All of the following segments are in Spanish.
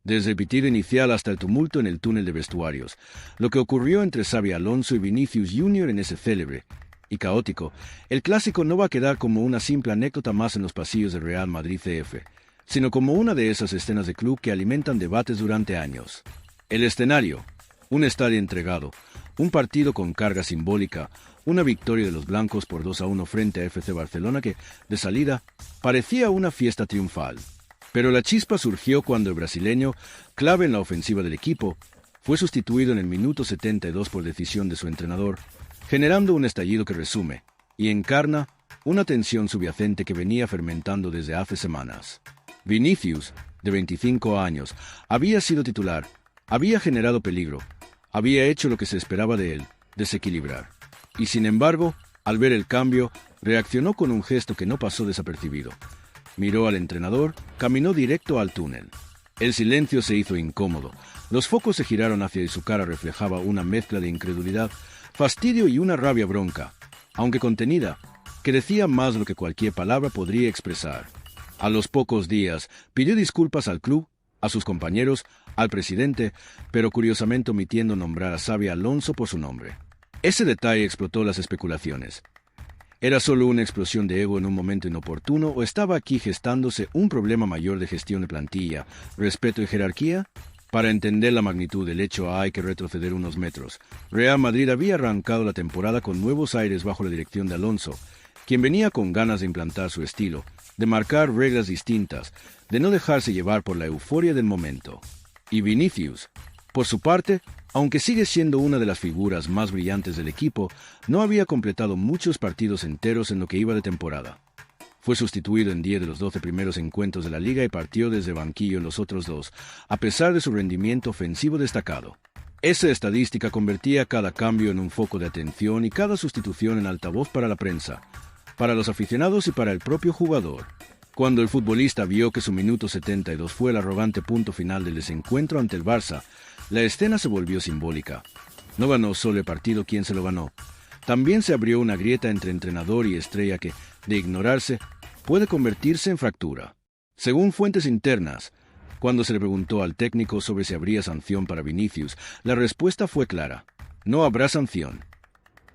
desde el pitido inicial hasta el tumulto en el túnel de vestuarios. Lo que ocurrió entre Xabi Alonso y Vinicius Jr. en ese célebre y caótico, el clásico no va a quedar como una simple anécdota más en los pasillos del Real Madrid CF, sino como una de esas escenas de club que alimentan debates durante años. El escenario, un estadio entregado, un partido con carga simbólica, una victoria de los blancos por 2-1 frente a FC Barcelona que, de salida, parecía una fiesta triunfal. Pero la chispa surgió cuando el brasileño, clave en la ofensiva del equipo, fue sustituido en el minuto 72 por decisión de su entrenador, generando un estallido que resume y encarna una tensión subyacente que venía fermentando desde hace semanas. Vinicius, de 25 años, había sido titular, había generado peligro, había hecho lo que se esperaba de él, desequilibrar. Y sin embargo, al ver el cambio, reaccionó con un gesto que no pasó desapercibido. Miró al entrenador, caminó directo al túnel. El silencio se hizo incómodo. Los focos se giraron hacia y su cara reflejaba una mezcla de incredulidad, fastidio y una rabia bronca, aunque contenida, que decía más lo que cualquier palabra podría expresar. A los pocos días, pidió disculpas al club, a sus compañeros, al presidente, pero curiosamente omitiendo nombrar a Xabi Alonso por su nombre. Ese detalle explotó las especulaciones. ¿Era solo una explosión de ego en un momento inoportuno o estaba aquí gestándose un problema mayor de gestión de plantilla, respeto y jerarquía? Para entender la magnitud del hecho hay que retroceder unos metros. Real Madrid había arrancado la temporada con nuevos aires bajo la dirección de Alonso, quien venía con ganas de implantar su estilo, de marcar reglas distintas, de no dejarse llevar por la euforia del momento. Y Vinicius, por su parte, aunque sigue siendo una de las figuras más brillantes del equipo, no había completado muchos partidos enteros en lo que iba de temporada. Fue sustituido en 10 de los 12 primeros encuentros de la liga y partió desde banquillo en los otros 2, a pesar de su rendimiento ofensivo destacado. Esa estadística convertía cada cambio en un foco de atención y cada sustitución en altavoz para la prensa, para los aficionados y para el propio jugador. Cuando el futbolista vio que su minuto 72 fue el arrogante punto final del desencuentro ante el Barça, la escena se volvió simbólica. No ganó solo el partido quien se lo ganó. También se abrió una grieta entre entrenador y estrella que, de ignorarse, puede convertirse en fractura. Según fuentes internas, cuando se le preguntó al técnico sobre si habría sanción para Vinicius, la respuesta fue clara: no habrá sanción.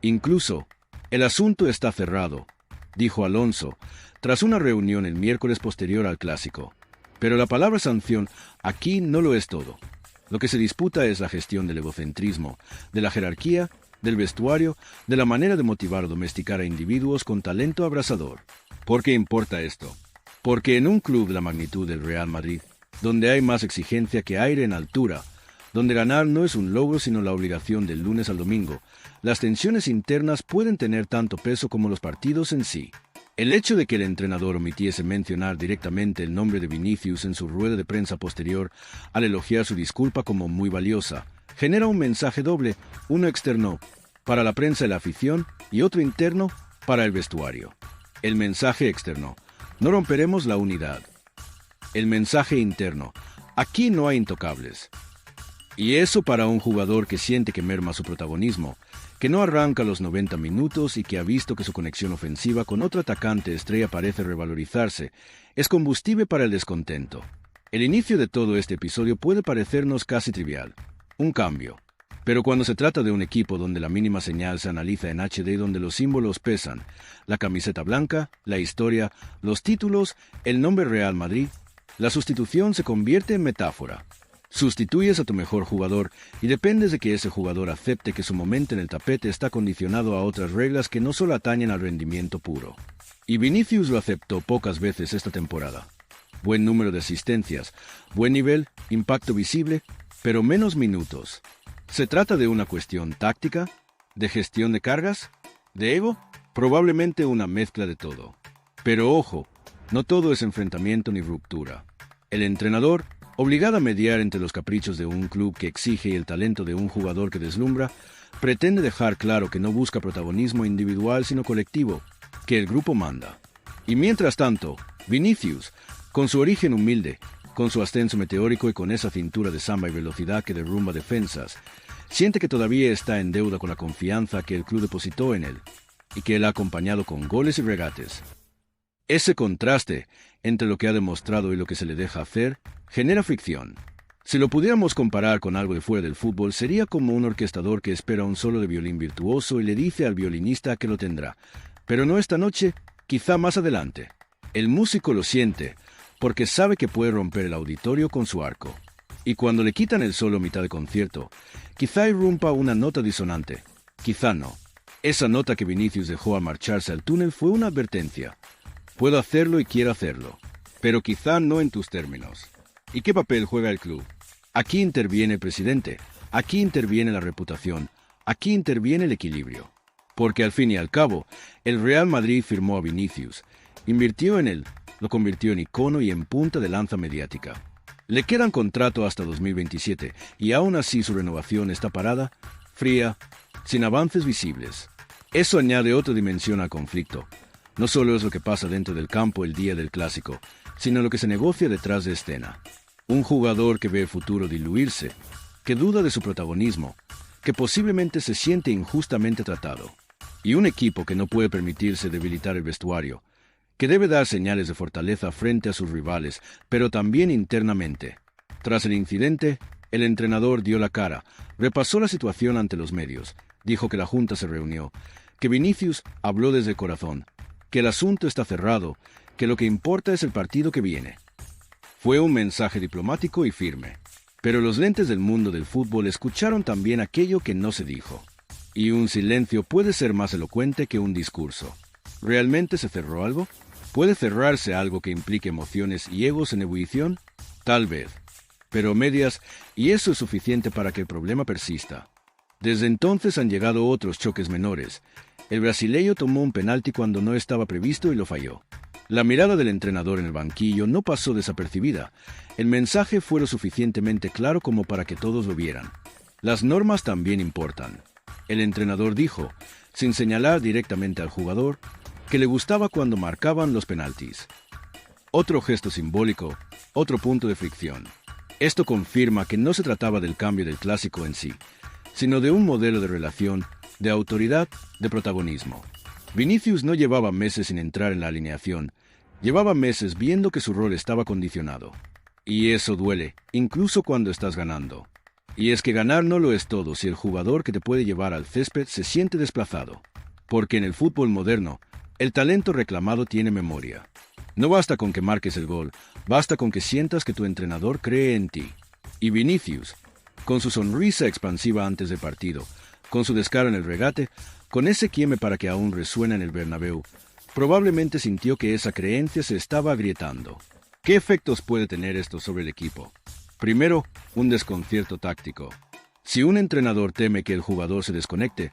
Incluso, el asunto está cerrado, dijo Alonso, tras una reunión el miércoles posterior al clásico. Pero la palabra sanción aquí no lo es todo. Lo que se disputa es la gestión del egocentrismo, de la jerarquía, del vestuario, de la manera de motivar o domesticar a individuos con talento abrasador. ¿Por qué importa esto? Porque en un club de la magnitud del Real Madrid, donde hay más exigencia que aire en altura, donde ganar no es un logro sino la obligación del lunes al domingo, las tensiones internas pueden tener tanto peso como los partidos en sí. El hecho de que el entrenador omitiese mencionar directamente el nombre de Vinicius en su rueda de prensa posterior, al elogiar su disculpa como muy valiosa, genera un mensaje doble, uno externo para la prensa y la afición y otro interno para el vestuario. El mensaje externo: no romperemos la unidad. El mensaje interno: aquí no hay intocables. Y eso para un jugador que siente que merma su protagonismo, que no arranca los 90 minutos y que ha visto que su conexión ofensiva con otro atacante estrella parece revalorizarse, es combustible para el descontento. El inicio de todo este episodio puede parecernos casi trivial, un cambio. Pero cuando se trata de un equipo donde la mínima señal se analiza en HD y donde los símbolos pesan, la camiseta blanca, la historia, los títulos, el nombre Real Madrid, la sustitución se convierte en metáfora. Sustituyes a tu mejor jugador y dependes de que ese jugador acepte que su momento en el tapete está condicionado a otras reglas que no solo atañen al rendimiento puro. Y Vinicius lo aceptó pocas veces esta temporada. Buen número de asistencias, buen nivel, impacto visible, pero menos minutos. ¿Se trata de una cuestión táctica? ¿De gestión de cargas? ¿De ego? Probablemente una mezcla de todo. Pero ojo, no todo es enfrentamiento ni ruptura. El entrenador, obligado a mediar entre los caprichos de un club que exige y el talento de un jugador que deslumbra, pretende dejar claro que no busca protagonismo individual sino colectivo, que el grupo manda. Y mientras tanto, Vinicius, con su origen humilde, con su ascenso meteórico y con esa cintura de samba y velocidad que derrumba defensas, siente que todavía está en deuda con la confianza que el club depositó en él, y que él ha acompañado con goles y regates. Ese contraste entre lo que ha demostrado y lo que se le deja hacer genera fricción. Si lo pudiéramos comparar con algo de fuera del fútbol, sería como un orquestador que espera un solo de violín virtuoso y le dice al violinista que lo tendrá. Pero no esta noche, quizá más adelante. El músico lo siente, porque sabe que puede romper el auditorio con su arco. Y cuando le quitan el solo a mitad de concierto, quizá irrumpa una nota disonante. Quizá no. Esa nota que Vinicius dejó al marcharse al túnel fue una advertencia. Puedo hacerlo y quiero hacerlo, pero quizá no en tus términos. ¿Y qué papel juega el club? Aquí interviene el presidente, aquí interviene la reputación, aquí interviene el equilibrio. Porque al fin y al cabo, el Real Madrid firmó a Vinicius, invirtió en él, lo convirtió en icono y en punta de lanza mediática. Le quedan contrato hasta 2027 y aún así su renovación está parada, fría, sin avances visibles. Eso añade otra dimensión al conflicto. No solo es lo que pasa dentro del campo el día del clásico, sino lo que se negocia detrás de escena. Un jugador que ve el futuro diluirse, que duda de su protagonismo, que posiblemente se siente injustamente tratado. Y un equipo que no puede permitirse debilitar el vestuario, que debe dar señales de fortaleza frente a sus rivales, pero también internamente. Tras el incidente, el entrenador dio la cara, repasó la situación ante los medios, dijo que la junta se reunió, que Vinicius habló desde el corazón, que el asunto está cerrado, que lo que importa es el partido que viene. Fue un mensaje diplomático y firme, pero los lentes del mundo del fútbol escucharon también aquello que no se dijo. Y un silencio puede ser más elocuente que un discurso. ¿Realmente se cerró algo? ¿Puede cerrarse algo que implique emociones y egos en ebullición? Tal vez. Pero medias, y eso es suficiente para que el problema persista. Desde entonces han llegado otros choques menores. El brasileño tomó un penalti cuando no estaba previsto y lo falló. La mirada del entrenador en el banquillo no pasó desapercibida. El mensaje fue lo suficientemente claro como para que todos lo vieran. Las normas también importan. El entrenador dijo, sin señalar directamente al jugador, que le gustaba cuando marcaban los penaltis. Otro gesto simbólico, otro punto de fricción. Esto confirma que no se trataba del cambio del clásico en sí, sino de un modelo de relación, de autoridad, de protagonismo. Vinicius no llevaba meses sin entrar en la alineación, llevaba meses viendo que su rol estaba condicionado. Y eso duele, incluso cuando estás ganando. Y es que ganar no lo es todo si el jugador que te puede llevar al césped se siente desplazado. Porque en el fútbol moderno, el talento reclamado tiene memoria. No basta con que marques el gol, basta con que sientas que tu entrenador cree en ti. Y Vinicius, con su sonrisa expansiva antes del partido, con su descaro en el regate, con ese quieme para que aún resuena en el Bernabéu, probablemente sintió que esa creencia se estaba agrietando. ¿Qué efectos puede tener esto sobre el equipo? Primero, un desconcierto táctico. Si un entrenador teme que el jugador se desconecte,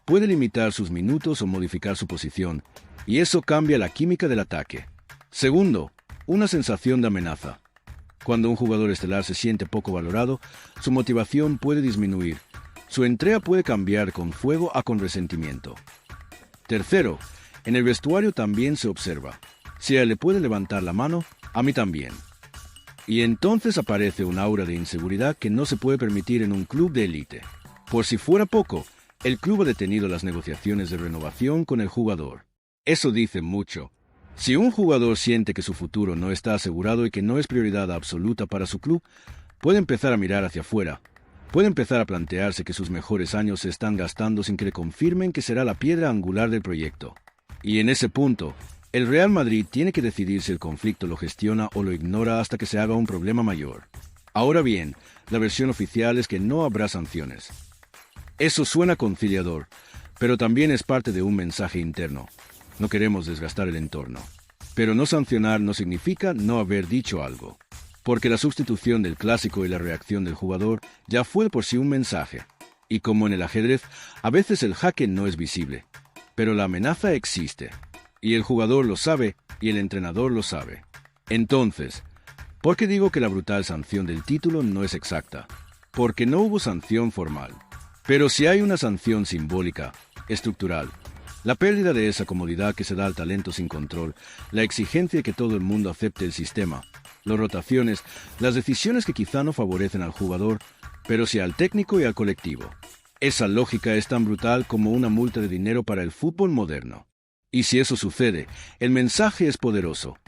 puede limitar sus minutos o modificar su posición, y eso cambia la química del ataque. Segundo, una sensación de amenaza. Cuando un jugador estelar se siente poco valorado, su motivación puede disminuir. Su entrega puede cambiar con fuego a con resentimiento. Tercero, en el vestuario también se observa. Si a él le puede levantar la mano, a mí también. Y entonces aparece un aura de inseguridad que no se puede permitir en un club de élite. Por si fuera poco, el club ha detenido las negociaciones de renovación con el jugador. Eso dice mucho. Si un jugador siente que su futuro no está asegurado y que no es prioridad absoluta para su club, puede empezar a mirar hacia afuera. Puede empezar a plantearse que sus mejores años se están gastando sin que le confirmen que será la piedra angular del proyecto. Y en ese punto, el Real Madrid tiene que decidir si el conflicto lo gestiona o lo ignora hasta que se haga un problema mayor. Ahora bien, la versión oficial es que no habrá sanciones. Eso suena conciliador, pero también es parte de un mensaje interno. No queremos desgastar el entorno. Pero no sancionar no significa no haber dicho algo. Porque la sustitución del clásico y la reacción del jugador ya fue por sí un mensaje. Y como en el ajedrez, a veces el jaque no es visible, pero la amenaza existe. Y el jugador lo sabe y el entrenador lo sabe. Entonces, ¿por qué digo que la brutal sanción del título no es exacta? Porque no hubo sanción formal. Pero si hay una sanción simbólica, estructural, la pérdida de esa comodidad que se da al talento sin control, la exigencia de que todo el mundo acepte el sistema, las rotaciones, las decisiones que quizá no favorecen al jugador, pero sí al técnico y al colectivo. Esa lógica es tan brutal como una multa de dinero para el fútbol moderno. Y si eso sucede, el mensaje es poderoso.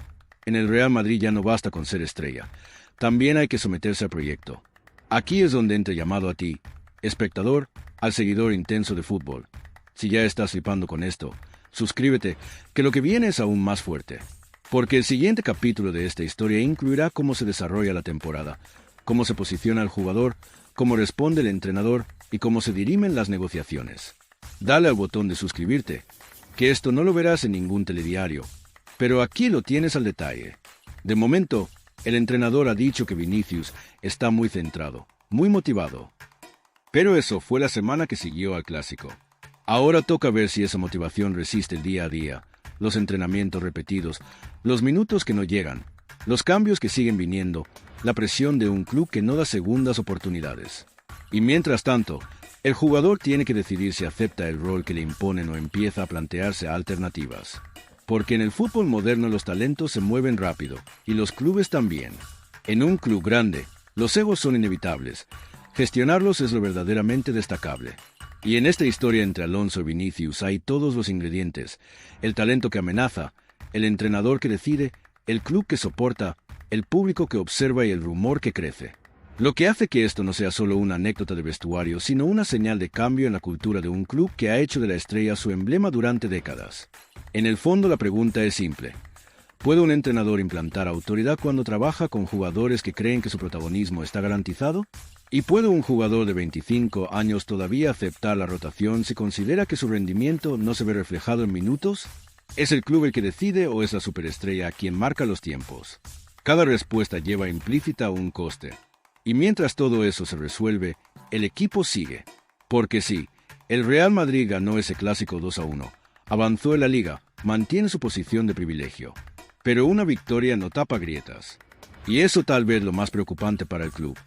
En el Real Madrid ya no basta con ser estrella. También hay que someterse al proyecto. Aquí es donde entra llamado a ti, espectador, al seguidor intenso de fútbol. Si ya estás flipando con esto, suscríbete, que lo que viene es aún más fuerte. Porque el siguiente capítulo de esta historia incluirá cómo se desarrolla la temporada, cómo se posiciona el jugador, cómo responde el entrenador y cómo se dirimen las negociaciones. Dale al botón de suscribirte, que esto no lo verás en ningún telediario, pero aquí lo tienes al detalle. De momento, el entrenador ha dicho que Vinicius está muy centrado, muy motivado. Pero eso fue la semana que siguió al Clásico. Ahora toca ver si esa motivación resiste el día a día, los entrenamientos repetidos, los minutos que no llegan, los cambios que siguen viniendo, la presión de un club que no da segundas oportunidades. Y mientras tanto, el jugador tiene que decidir si acepta el rol que le imponen o empieza a plantearse alternativas. Porque en el fútbol moderno los talentos se mueven rápido, y los clubes también. En un club grande, los egos son inevitables. Gestionarlos es lo verdaderamente destacable. Y en esta historia entre Alonso y Vinicius hay todos los ingredientes: el talento que amenaza, el entrenador que decide, el club que soporta, el público que observa y el rumor que crece. Lo que hace que esto no sea solo una anécdota de vestuario, sino una señal de cambio en la cultura de un club que ha hecho de la estrella su emblema durante décadas. En el fondo la pregunta es simple: ¿puede un entrenador implantar autoridad cuando trabaja con jugadores que creen que su protagonismo está garantizado? ¿Y puede un jugador de 25 años todavía aceptar la rotación si considera que su rendimiento no se ve reflejado en minutos? ¿Es el club el que decide o es la superestrella quien marca los tiempos? Cada respuesta lleva implícita un coste. Y mientras todo eso se resuelve, el equipo sigue. Porque sí, el Real Madrid ganó ese clásico 2-1, avanzó en la liga, mantiene su posición de privilegio. Pero una victoria no tapa grietas. Y eso tal vez lo más preocupante para el club: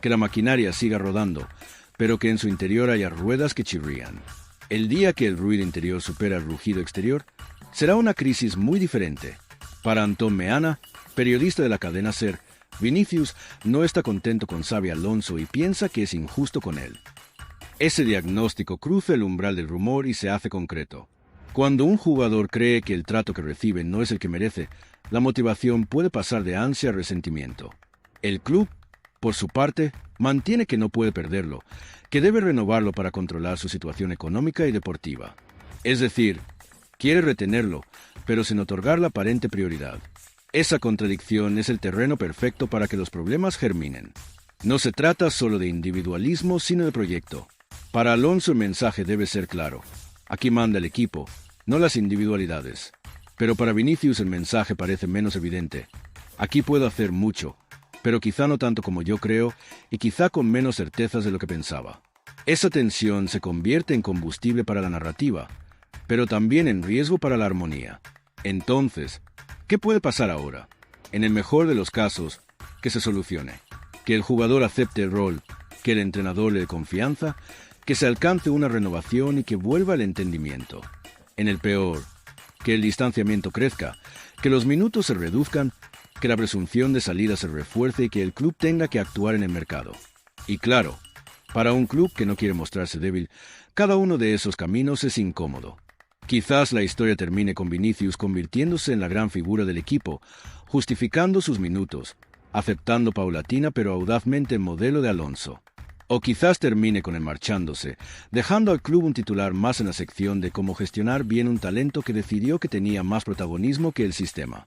que la maquinaria siga rodando, pero que en su interior haya ruedas que chirrían. El día que el ruido interior supera el rugido exterior, será una crisis muy diferente. Para Antón Meana, periodista de la cadena SER, Vinicius no está contento con Xabi Alonso y piensa que es injusto con él. Ese diagnóstico cruza el umbral del rumor y se hace concreto. Cuando un jugador cree que el trato que recibe no es el que merece, la motivación puede pasar de ansia a resentimiento. El club, por su parte, mantiene que no puede perderlo, que debe renovarlo para controlar su situación económica y deportiva. Es decir, quiere retenerlo, pero sin otorgar la aparente prioridad. Esa contradicción es el terreno perfecto para que los problemas germinen. No se trata solo de individualismo, sino de proyecto. Para Alonso el mensaje debe ser claro: aquí manda el equipo, no las individualidades. Pero para Vinicius el mensaje parece menos evidente: aquí puedo hacer mucho, pero quizá no tanto como yo creo, y quizá con menos certezas de lo que pensaba. Esa tensión se convierte en combustible para la narrativa, pero también en riesgo para la armonía. Entonces, ¿qué puede pasar ahora? En el mejor de los casos, que se solucione, que el jugador acepte el rol, que el entrenador le dé confianza, que se alcance una renovación y que vuelva el entendimiento. En el peor, que el distanciamiento crezca, que los minutos se reduzcan, que la presunción de salida se refuerce y que el club tenga que actuar en el mercado. Y claro, para un club que no quiere mostrarse débil, cada uno de esos caminos es incómodo. Quizás la historia termine con Vinicius convirtiéndose en la gran figura del equipo, justificando sus minutos, aceptando paulatina pero audazmente el modelo de Alonso. O quizás termine con él marchándose, dejando al club un titular más en la sección de cómo gestionar bien un talento que decidió que tenía más protagonismo que el sistema.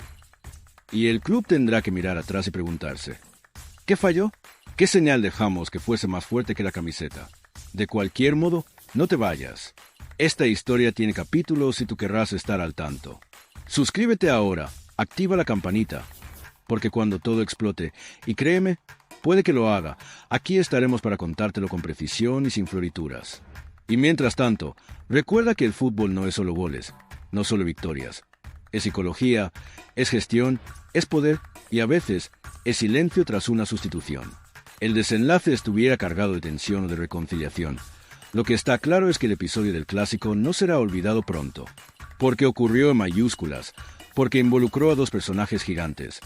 Y el club tendrá que mirar atrás y preguntarse: ¿qué falló? ¿Qué señal dejamos que fuese más fuerte que la camiseta? De cualquier modo, no te vayas. Esta historia tiene capítulos y tú querrás estar al tanto. Suscríbete ahora, activa la campanita, porque cuando todo explote, y créeme, puede que lo haga, aquí estaremos para contártelo con precisión y sin florituras. Y mientras tanto, recuerda que el fútbol no es solo goles, no solo victorias. Es psicología, es gestión, es poder y a veces es silencio tras una sustitución. El desenlace estuviera cargado de tensión o de reconciliación. Lo que está claro es que el episodio del Clásico no será olvidado pronto, porque ocurrió en mayúsculas, porque involucró a dos personajes gigantes: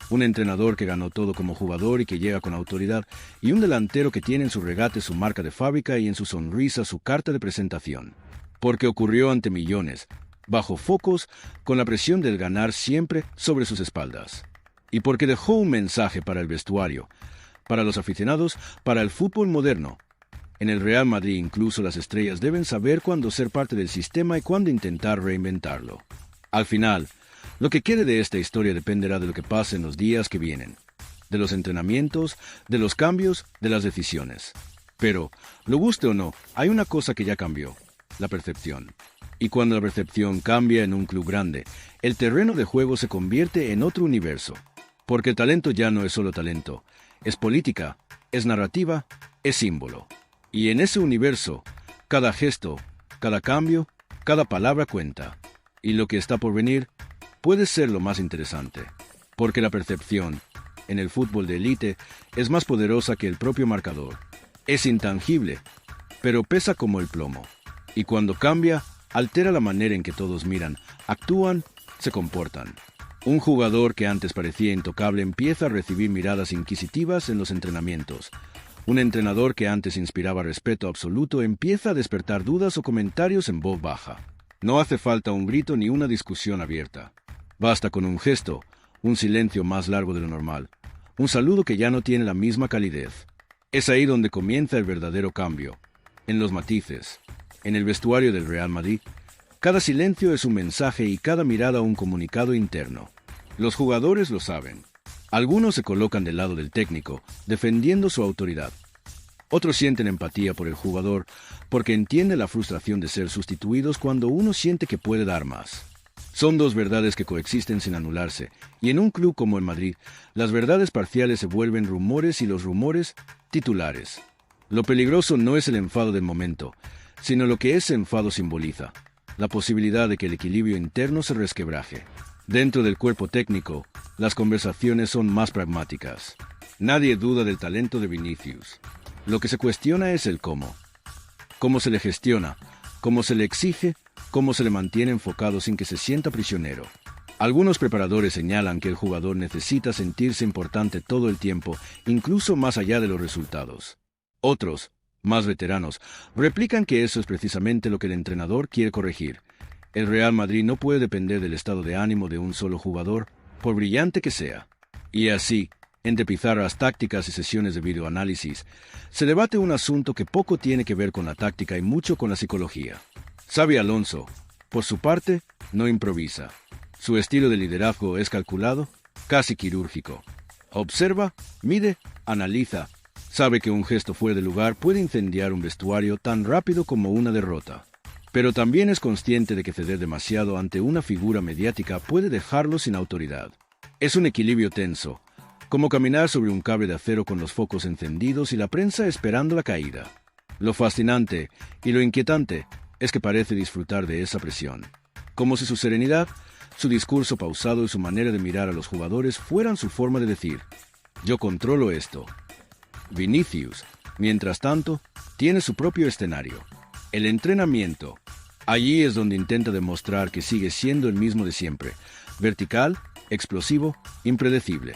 un entrenador que ganó todo como jugador y que llega con autoridad, y un delantero que tiene en su regate su marca de fábrica y en su sonrisa su carta de presentación. Porque ocurrió ante millones, bajo focos, con la presión del ganar siempre sobre sus espaldas. Y porque dejó un mensaje para el vestuario, para los aficionados, para el fútbol moderno. En el Real Madrid incluso las estrellas deben saber cuándo ser parte del sistema y cuándo intentar reinventarlo. Al final, lo que quede de esta historia dependerá de lo que pase en los días que vienen, de los entrenamientos, de los cambios, de las decisiones. Pero, lo guste o no, hay una cosa que ya cambió: la percepción. Y cuando la percepción cambia en un club grande, el terreno de juego se convierte en otro universo. Porque el talento ya no es solo talento, es política, es narrativa, es símbolo. Y en ese universo, cada gesto, cada cambio, cada palabra cuenta. Y lo que está por venir puede ser lo más interesante. Porque la percepción, en el fútbol de élite, es más poderosa que el propio marcador. Es intangible, pero pesa como el plomo. Y cuando cambia, altera la manera en que todos miran, actúan, se comportan. Un jugador que antes parecía intocable empieza a recibir miradas inquisitivas en los entrenamientos. Un entrenador que antes inspiraba respeto absoluto empieza a despertar dudas o comentarios en voz baja. No hace falta un grito ni una discusión abierta. Basta con un gesto, un silencio más largo de lo normal, un saludo que ya no tiene la misma calidez. Es ahí donde comienza el verdadero cambio, en los matices. En el vestuario del Real Madrid, cada silencio es un mensaje y cada mirada un comunicado interno. Los jugadores lo saben. Algunos se colocan del lado del técnico, defendiendo su autoridad. Otros sienten empatía por el jugador, porque entienden la frustración de ser sustituidos cuando uno siente que puede dar más. Son dos verdades que coexisten sin anularse, y en un club como el Madrid, las verdades parciales se vuelven rumores y los rumores, titulares. Lo peligroso no es el enfado del momento, sino lo que ese enfado simboliza, la posibilidad de que el equilibrio interno se resquebraje. Dentro del cuerpo técnico, las conversaciones son más pragmáticas. Nadie duda del talento de Vinicius. Lo que se cuestiona es el cómo. Cómo se le gestiona, cómo se le exige, cómo se le mantiene enfocado sin que se sienta prisionero. Algunos preparadores señalan que el jugador necesita sentirse importante todo el tiempo, incluso más allá de los resultados. Otros, más veteranos, replican que eso es precisamente lo que el entrenador quiere corregir. El Real Madrid no puede depender del estado de ánimo de un solo jugador, por brillante que sea. Y así, entre pizarras tácticas y sesiones de videoanálisis, se debate un asunto que poco tiene que ver con la táctica y mucho con la psicología. Xabi Alonso, por su parte, no improvisa. Su estilo de liderazgo es calculado, casi quirúrgico. Observa, mide, analiza. Sabe que un gesto fuera de lugar puede incendiar un vestuario tan rápido como una derrota. Pero también es consciente de que ceder demasiado ante una figura mediática puede dejarlo sin autoridad. Es un equilibrio tenso, como caminar sobre un cable de acero con los focos encendidos y la prensa esperando la caída. Lo fascinante y lo inquietante es que parece disfrutar de esa presión, como si su serenidad, su discurso pausado y su manera de mirar a los jugadores fueran su forma de decir: yo controlo esto. Vinicius, mientras tanto, tiene su propio escenario, el entrenamiento. Allí es donde intenta demostrar que sigue siendo el mismo de siempre, vertical, explosivo, impredecible.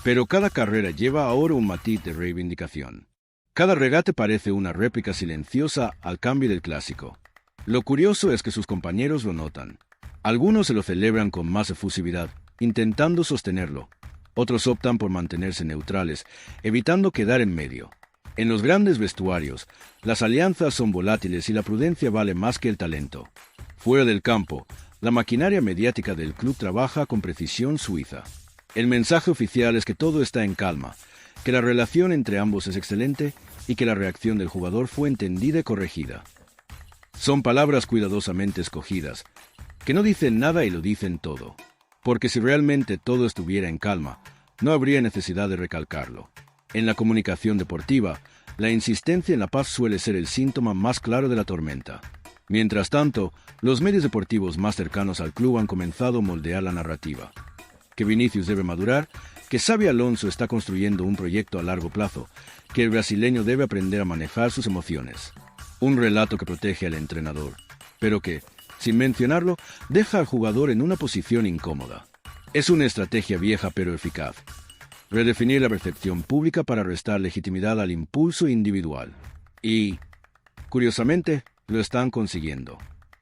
Pero cada carrera lleva ahora un matiz de reivindicación. Cada regate parece una réplica silenciosa al cambio del clásico. Lo curioso es que sus compañeros lo notan. Algunos se lo celebran con más efusividad, intentando sostenerlo. Otros optan por mantenerse neutrales, evitando quedar en medio. En los grandes vestuarios, las alianzas son volátiles y la prudencia vale más que el talento. Fuera del campo, la maquinaria mediática del club trabaja con precisión suiza. El mensaje oficial es que todo está en calma, que la relación entre ambos es excelente y que la reacción del jugador fue entendida y corregida. Son palabras cuidadosamente escogidas, que no dicen nada y lo dicen todo. Porque si realmente todo estuviera en calma, no habría necesidad de recalcarlo. En la comunicación deportiva, la insistencia en la paz suele ser el síntoma más claro de la tormenta. Mientras tanto, los medios deportivos más cercanos al club han comenzado a moldear la narrativa. Que Vinicius debe madurar, que Xabi Alonso está construyendo un proyecto a largo plazo, que el brasileño debe aprender a manejar sus emociones. Un relato que protege al entrenador, pero que, sin mencionarlo, deja al jugador en una posición incómoda. Es una estrategia vieja pero eficaz. Redefinir la percepción pública para restar legitimidad al impulso individual. Y, curiosamente, lo están consiguiendo.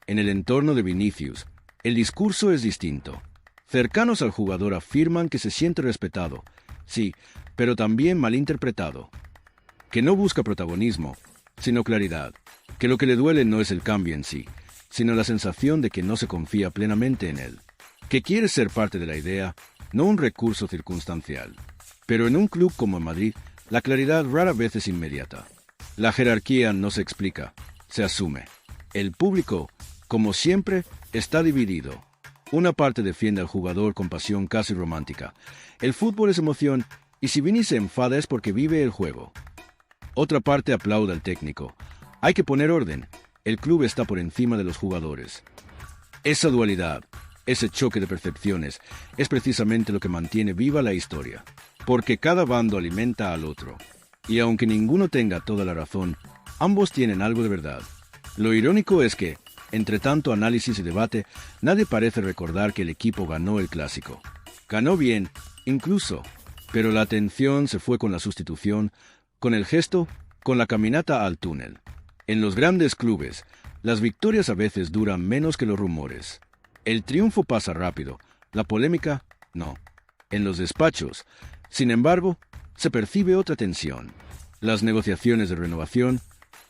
En el entorno de Vinicius, el discurso es distinto. Cercanos al jugador afirman que se siente respetado, sí, pero también malinterpretado. Que no busca protagonismo, sino claridad. Que lo que le duele no es el cambio en sí, sino la sensación de que no se confía plenamente en él. Que quiere ser parte de la idea, no un recurso circunstancial. Pero en un club como Madrid, la claridad rara vez es inmediata. La jerarquía no se explica, se asume. El público, como siempre, está dividido. Una parte defiende al jugador con pasión casi romántica. El fútbol es emoción, y si Vini se enfada es porque vive el juego. Otra parte aplaude al técnico. Hay que poner orden. El club está por encima de los jugadores. Esa dualidad, ese choque de percepciones, es precisamente lo que mantiene viva la historia. Porque cada bando alimenta al otro. Y aunque ninguno tenga toda la razón, ambos tienen algo de verdad. Lo irónico es que, entre tanto análisis y debate, nadie parece recordar que el equipo ganó el clásico. Ganó bien, incluso, pero la atención se fue con la sustitución, con el gesto, con la caminata al túnel. En los grandes clubes, las victorias a veces duran menos que los rumores. El triunfo pasa rápido, la polémica, no. En los despachos, sin embargo, se percibe otra tensión. Las negociaciones de renovación,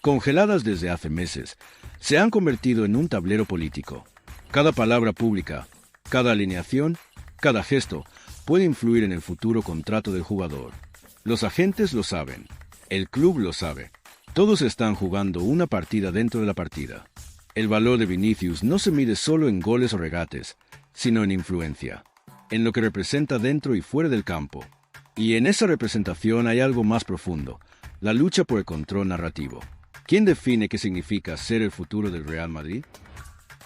congeladas desde hace meses, se han convertido en un tablero político. Cada palabra pública, cada alineación, cada gesto puede influir en el futuro contrato del jugador. Los agentes lo saben, el club lo sabe. Todos están jugando una partida dentro de la partida. El valor de Vinicius no se mide solo en goles o regates, sino en influencia, en lo que representa dentro y fuera del campo. Y en esa representación hay algo más profundo, la lucha por el control narrativo. ¿Quién define qué significa ser el futuro del Real Madrid?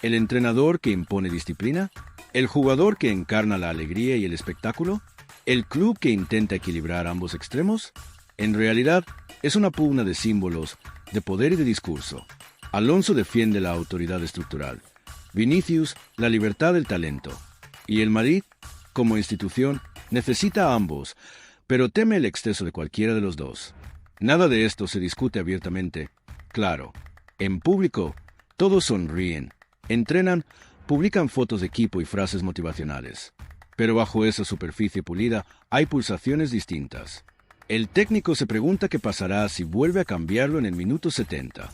¿El entrenador que impone disciplina? ¿El jugador que encarna la alegría y el espectáculo? ¿El club que intenta equilibrar ambos extremos? En realidad, es una pugna de símbolos, de poder y de discurso. Alonso defiende la autoridad estructural, Vinicius la libertad del talento. Y el Madrid, como institución, necesita a ambos, pero teme el exceso de cualquiera de los dos. Nada de esto se discute abiertamente. Claro, en público, todos sonríen, entrenan, publican fotos de equipo y frases motivacionales. Pero bajo esa superficie pulida hay pulsaciones distintas. El técnico se pregunta qué pasará si vuelve a cambiarlo en el minuto 70.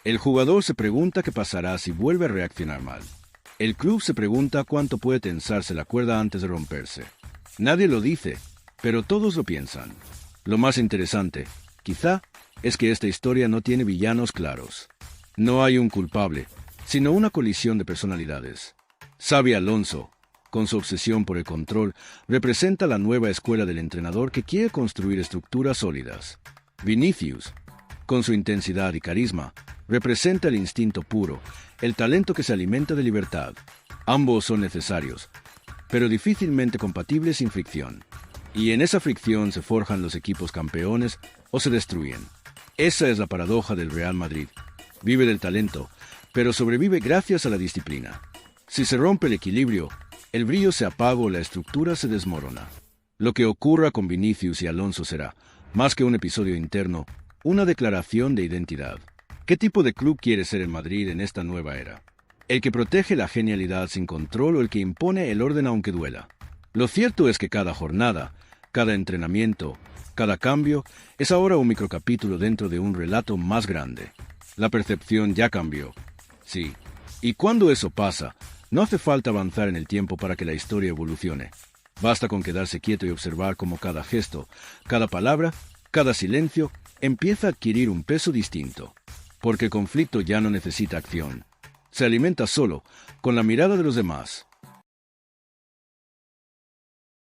El jugador se pregunta qué pasará si vuelve a reaccionar mal. El club se pregunta cuánto puede tensarse la cuerda antes de romperse. Nadie lo dice, pero todos lo piensan. Lo más interesante, quizá, es que esta historia no tiene villanos claros. No hay un culpable, sino una colisión de personalidades. Xabi Alonso, con su obsesión por el control, representa la nueva escuela del entrenador que quiere construir estructuras sólidas. Vinicius, con su intensidad y carisma, representa el instinto puro, el talento que se alimenta de libertad. Ambos son necesarios, pero difícilmente compatibles sin fricción. Y en esa fricción se forjan los equipos campeones o se destruyen. Esa es la paradoja del Real Madrid. Vive del talento, pero sobrevive gracias a la disciplina. Si se rompe el equilibrio, el brillo se apaga o la estructura se desmorona. Lo que ocurra con Vinicius y Alonso será, más que un episodio interno, una declaración de identidad. ¿Qué tipo de club quiere ser el Madrid en esta nueva era? ¿El que protege la genialidad sin control o el que impone el orden aunque duela? Lo cierto es que cada jornada, cada entrenamiento, cada cambio, es ahora un microcapítulo dentro de un relato más grande. La percepción ya cambió. Sí. Y cuando eso pasa, no hace falta avanzar en el tiempo para que la historia evolucione. Basta con quedarse quieto y observar cómo cada gesto, cada palabra, cada silencio empieza a adquirir un peso distinto. Porque el conflicto ya no necesita acción. Se alimenta solo, con la mirada de los demás.